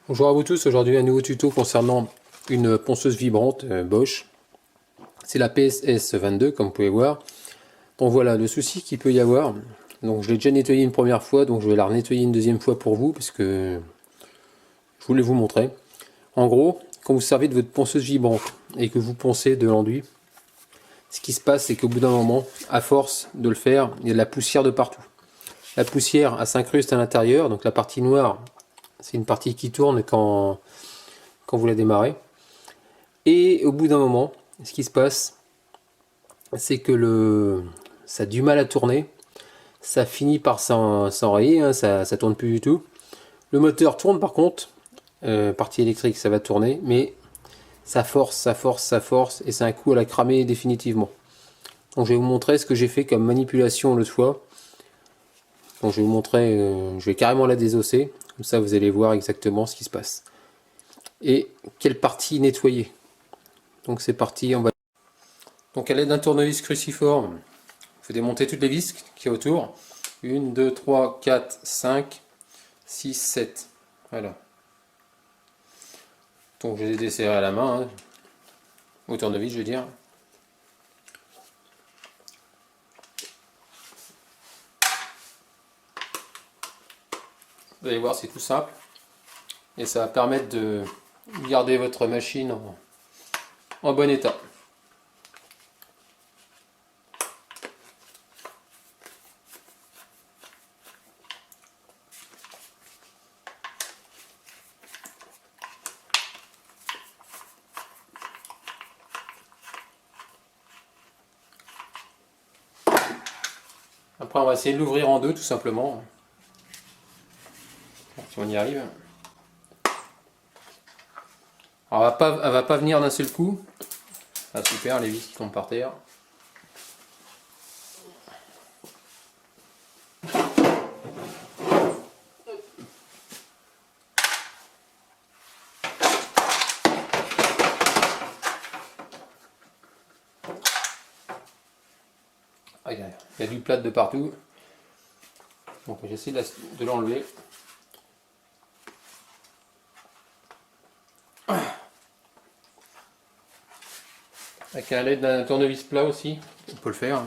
Bonjour à vous tous, aujourd'hui un nouveau tuto concernant une ponceuse vibrante Bosch. C'est la PSS 22 comme vous pouvez voir. Donc voilà le souci qu'il peut y avoir. Donc je l'ai déjà nettoyé une première fois, donc je vais la nettoyer une deuxième fois pour vous parce que je voulais vous montrer. En gros, quand vous servez de votre ponceuse vibrante et que vous poncez de l'enduit, ce qui se passe c'est qu'au bout d'un moment, à force de le faire, il y a de la poussière de partout. La poussière elle s'incruste à l'intérieur, donc la partie noire c'est une partie qui tourne quand vous la démarrez. Et au bout d'un moment, ce qui se passe, c'est que ça a du mal à tourner. Ça finit par s'enrayer, hein, ça tourne plus du tout. Le moteur tourne par contre, partie électrique ça va tourner, mais ça force, ça force, ça force, et c'est un coup à la cramer définitivement. Donc je vais vous montrer ce que j'ai fait comme manipulation l'autre fois. Donc je vais vous montrer, je vais carrément la désosser, comme ça vous allez voir exactement ce qui se passe. Et quelle partie nettoyer. Donc c'est parti, on va... Donc à l'aide d'un tournevis cruciforme, il faut démonter toutes les vis qui y a autour. 1, 2, 3, 4, 5, 6, 7. Voilà. Donc je les ai desserrés à la main, hein, au tournevis je veux dire. Vous allez voir, c'est tout simple. Et ça va permettre de garder votre machine en bon état. Après on va essayer de l'ouvrir en deux tout simplement. Si on y arrive. Alors elle va pas venir d'un seul coup. Ah super, les vis qui tombent par terre. Ah, il y a du plâtre de partout. Donc j'essaie de l'enlever. Avec l'aide d'un tournevis plat aussi, on peut le faire.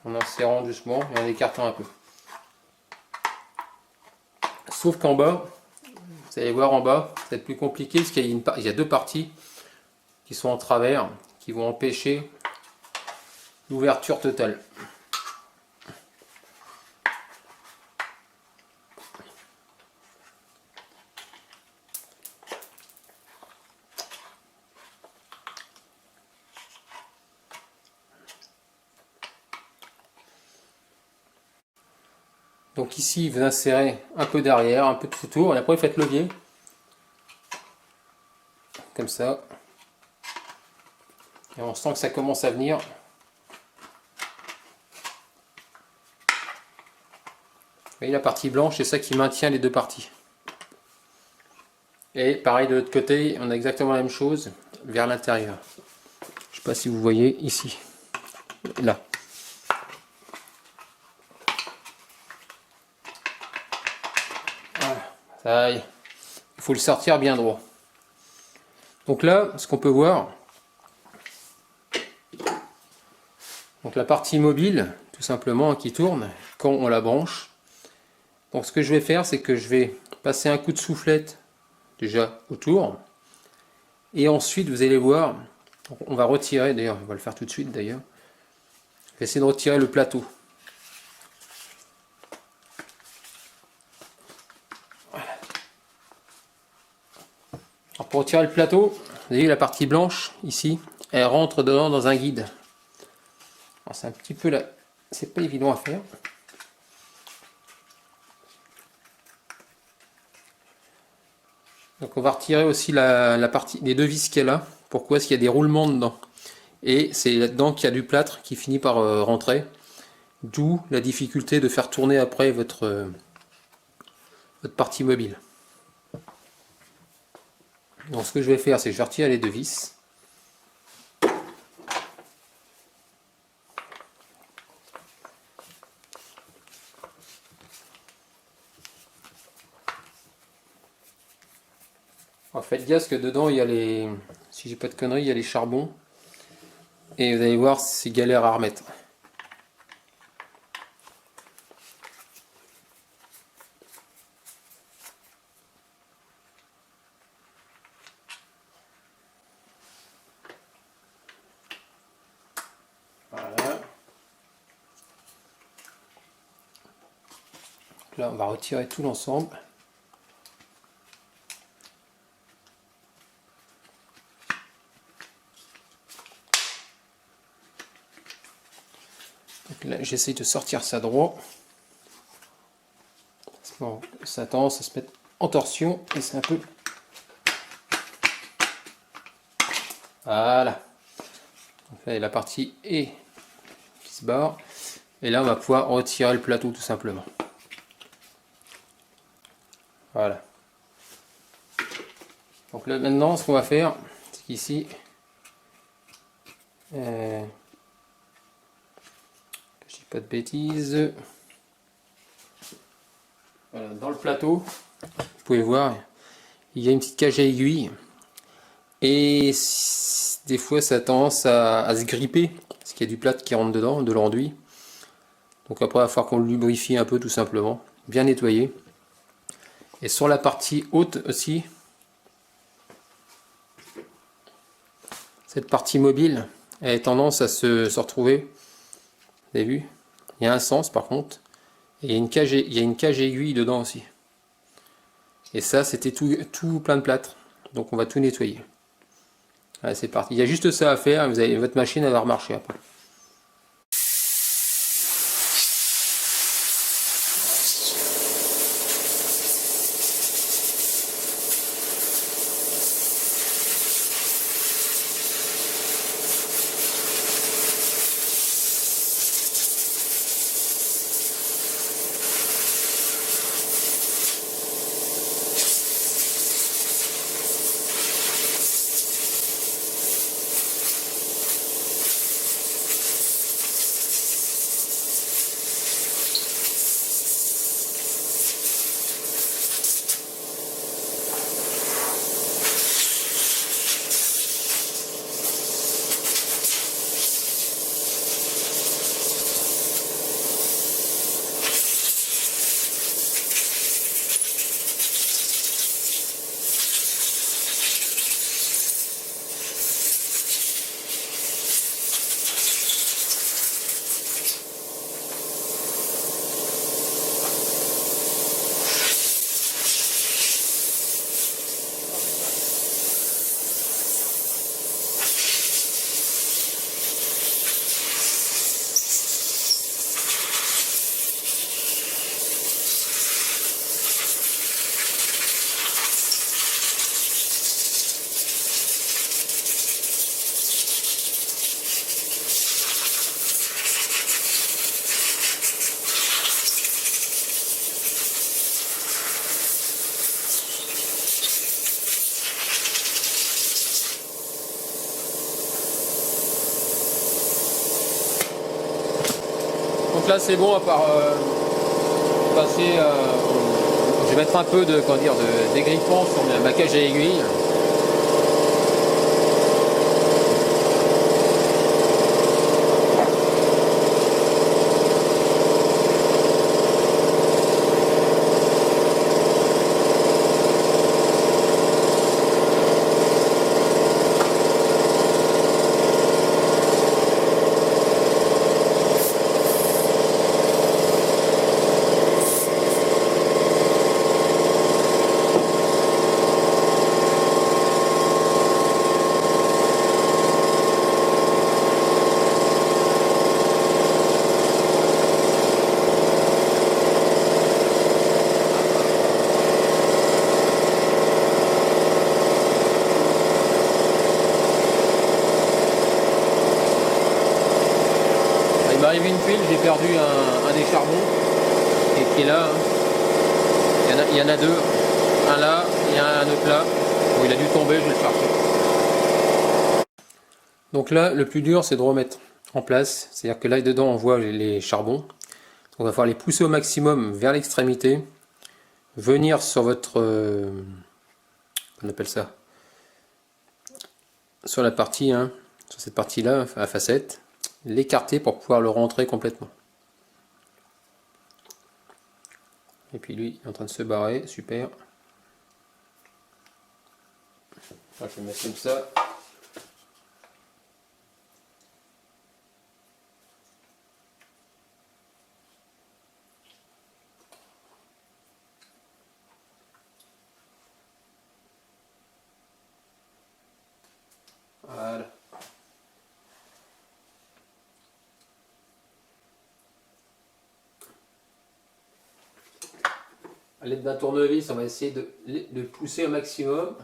En insérant doucement et en écartant un peu. Sauf qu'en bas, vous allez voir en bas, ça va être plus compliqué parce qu'il y a deux parties qui sont en travers, qui vont empêcher l'ouverture totale. Donc ici, vous insérez un peu derrière, un peu tout autour, et après vous faites levier. Comme ça. Et on sent que ça commence à venir. Vous voyez la partie blanche, c'est ça qui maintient les deux parties. Et pareil de l'autre côté, on a exactement la même chose vers l'intérieur. Je ne sais pas si vous voyez ici. Là. Voilà. Ça y est. Il faut le sortir bien droit. Donc là, ce qu'on peut voir, donc la partie mobile, tout simplement, qui tourne quand on la branche. Donc ce que je vais faire, c'est que je vais passer un coup de soufflette déjà autour. Et ensuite, vous allez voir, on va retirer, d'ailleurs, on va le faire tout de suite d'ailleurs. Je vais essayer de retirer le plateau. Voilà. Alors pour retirer le plateau, vous voyez la partie blanche ici, elle rentre dedans dans un guide. Alors c'est un petit peu là, c'est pas évident à faire. Donc on va retirer aussi la partie, les deux vis qu'il y a là. Pourquoi? Parce qu'il y a des roulements dedans. Et c'est là-dedans qu'il y a du plâtre qui finit par rentrer. D'où la difficulté de faire tourner après votre partie mobile. Donc ce que je vais faire, c'est que je vais retirer les deux vis. Alors, faites gaffe que dedans il y a les, si j'ai pas de conneries, il y a les charbons. Et vous allez voir, c'est galère à remettre. Voilà. Là, on va retirer tout l'ensemble. Là, j'essaye de sortir ça droit. Bon, ça a tendance à se mettre en torsion et c'est un peu... Voilà. Donc là, il y a la partie E qui se barre. Et là, on va pouvoir retirer le plateau tout simplement. Voilà. Donc là, maintenant, ce qu'on va faire, c'est qu'ici... je dis pas de bêtises. Voilà, dans le plateau, vous pouvez voir, il y a une petite cage à aiguille. Et des fois, ça a tendance à se gripper, parce qu'il y a du plâtre qui rentre dedans, de l'enduit. Donc après, il va falloir qu'on le lubrifie un peu tout simplement, bien nettoyer. Et sur la partie haute aussi, cette partie mobile, elle a tendance à se retrouver. Vous avez vu? Il y a un sens par contre. Et il y a une cage aiguille dedans aussi. Et ça, c'était tout plein de plâtre. Donc on va tout nettoyer. Allez, c'est parti. Il y a juste ça à faire. Vous avez, votre machine, elle va remarcher après. Donc là c'est bon à part passer, je vais mettre un peu de, comment dire, de dégrippant sur ma cage à aiguille. Il m'est arrivé une tuile, j'ai perdu un des charbons qui est là. Hein. Il y en a deux, un là et un autre là. Bon, il a dû tomber, je vais le chercher. Donc là, le plus dur, c'est de remettre en place. C'est-à-dire que là, dedans, on voit les charbons. On va falloir les pousser au maximum vers l'extrémité. Venir sur votre on appelle ça, sur la partie, hein, sur cette partie-là, à facette, l'écarter pour pouvoir le rentrer complètement. Et puis lui, il est en train de se barrer, super. Alors, je vais le mettre comme ça. Voilà. À l'aide d'un tournevis, on va essayer de pousser au maximum.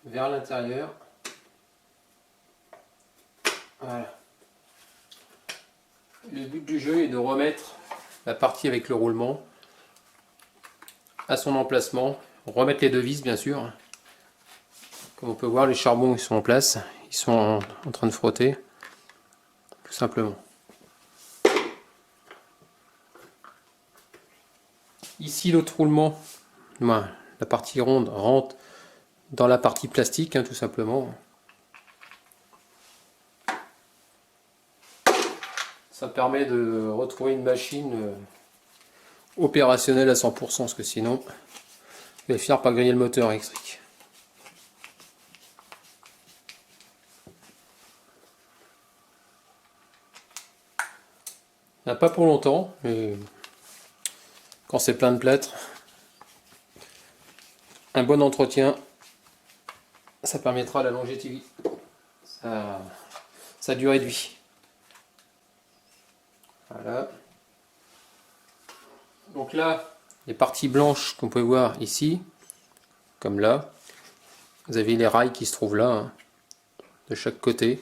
Vers l'intérieur. Voilà. Le but du jeu est de remettre la partie avec le roulement à son emplacement. Remettre les deux vis, bien sûr. Comme on peut voir, les charbons ils sont en place. Ils sont en train de frotter. Tout simplement. Ici, l'autre roulement, la partie ronde rentre dans la partie plastique, hein, tout simplement. Ça permet de retrouver une machine opérationnelle à 100%, parce que sinon, il va finir par griller le moteur électrique. Il n'y en a pas pour longtemps, mais quand c'est plein de plâtre, un bon entretien, ça permettra la longévité, sa durée de vie. Voilà. Donc là, les parties blanches qu'on peut voir ici, comme là, vous avez les rails qui se trouvent là, hein, de chaque côté.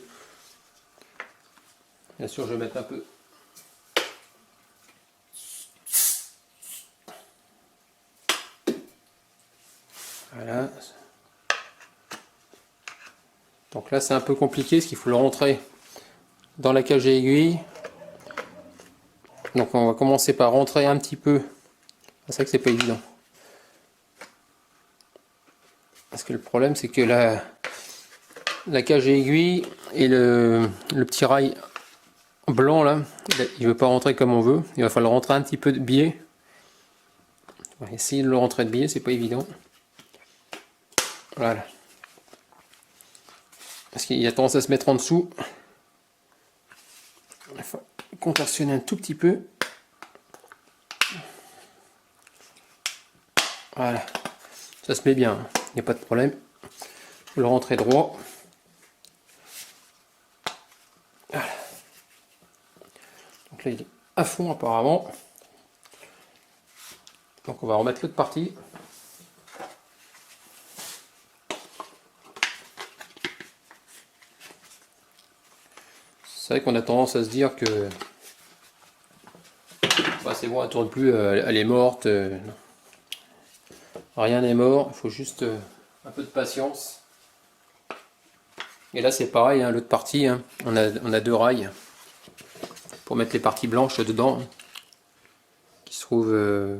Bien sûr, je vais mettre un peu. Voilà. Donc là, c'est un peu compliqué, parce qu'il faut le rentrer dans la cage à aiguille. Donc on va commencer par rentrer un petit peu. C'est vrai que c'est pas évident. Parce que le problème, c'est que la cage à aiguille et le petit rail blanc là, il veut pas rentrer comme on veut. Il va falloir rentrer un petit peu de biais. On va essayer de le rentrer de biais, c'est pas évident. Voilà. Parce qu'il a tendance à se mettre en dessous. Il faut contorsionner un tout petit peu. Voilà. Ça se met bien, il n'y a pas de problème. Il faut le rentrer droit. Voilà. Donc là, il est à fond apparemment. Donc on va remettre l'autre partie. C'est vrai qu'on a tendance à se dire que bah, c'est bon, elle tourne plus, elle est morte. Rien n'est mort, il faut juste un peu de patience. Et là c'est pareil, hein, l'autre partie, hein, on a deux rails pour mettre les parties blanches dedans, hein, qui se trouvent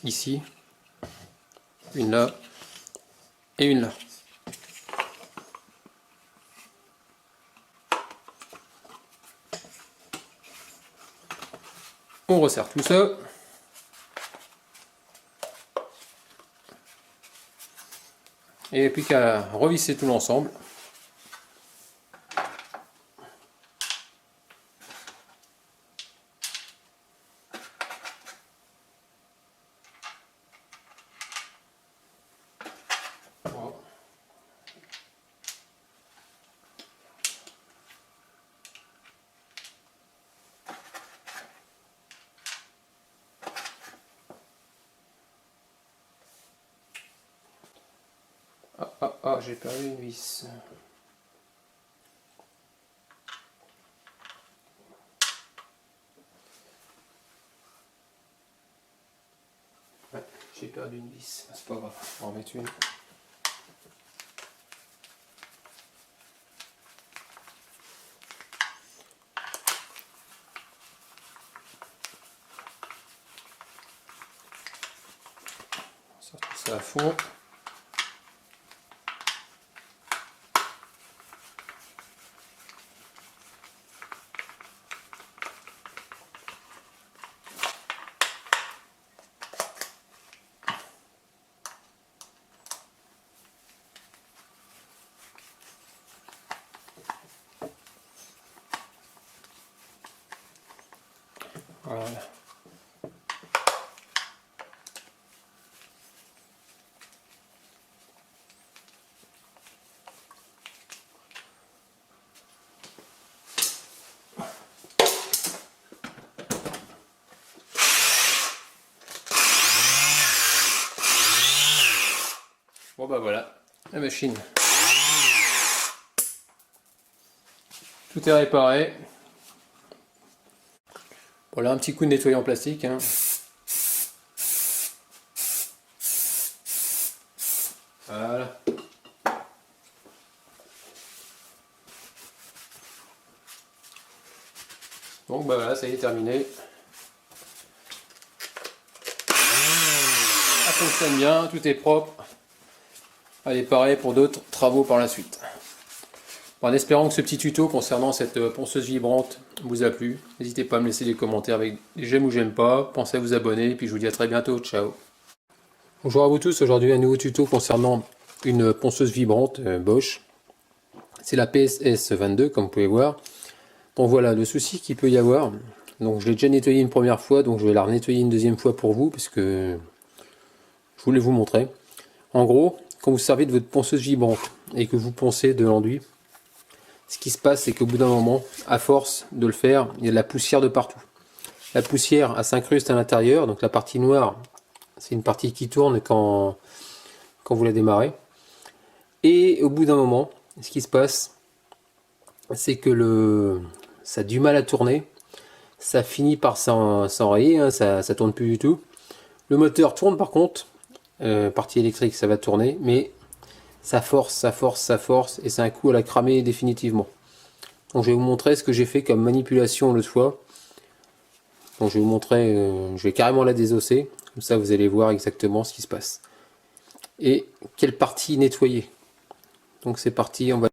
ici, une là et une là. On resserre tout ça. Et puis qu'à revisser tout l'ensemble. Voilà. Ah, j'ai perdu une vis. Ouais, j'ai perdu une vis. C'est pas grave, on va en remettre une. ça à fond. Voilà. Bon bah voilà, la machine. Tout est réparé. Voilà un petit coup de nettoyant plastique. Hein. Voilà. Donc bah voilà, ça y est terminé. Ça fonctionne bien, tout est propre. Allez, pareil pour d'autres travaux par la suite. En espérant que ce petit tuto concernant cette ponceuse vibrante vous a plu, n'hésitez pas à me laisser des commentaires avec des j'aime ou j'aime pas, pensez à vous abonner, et puis je vous dis à très bientôt, ciao. Bonjour à vous tous, aujourd'hui un nouveau tuto concernant une ponceuse vibrante Bosch. C'est la PSS 22 comme vous pouvez voir. Donc voilà, le souci qu'il peut y avoir, donc je l'ai déjà nettoyé une première fois, donc je vais la nettoyer une deuxième fois pour vous, parce que je voulais vous montrer. En gros, quand vous servez de votre ponceuse vibrante et que vous poncez de l'enduit, ce qui se passe, c'est qu'au bout d'un moment, à force de le faire, il y a de la poussière de partout. La poussière, elle s'incruste à l'intérieur, donc la partie noire, c'est une partie qui tourne quand vous la démarrez. Et au bout d'un moment, ce qui se passe, c'est que ça a du mal à tourner. Ça finit par s'enrayer, hein, ça tourne plus du tout. Le moteur tourne par contre, partie électrique, ça va tourner, mais ça force, ça force, ça force, et c'est un coup à la cramer définitivement. Donc je vais vous montrer ce que j'ai fait comme manipulation l'autre fois. Donc je vais vous montrer, je vais carrément la désosser, comme ça vous allez voir exactement ce qui se passe. Et quelle partie nettoyer. Donc c'est parti, on va...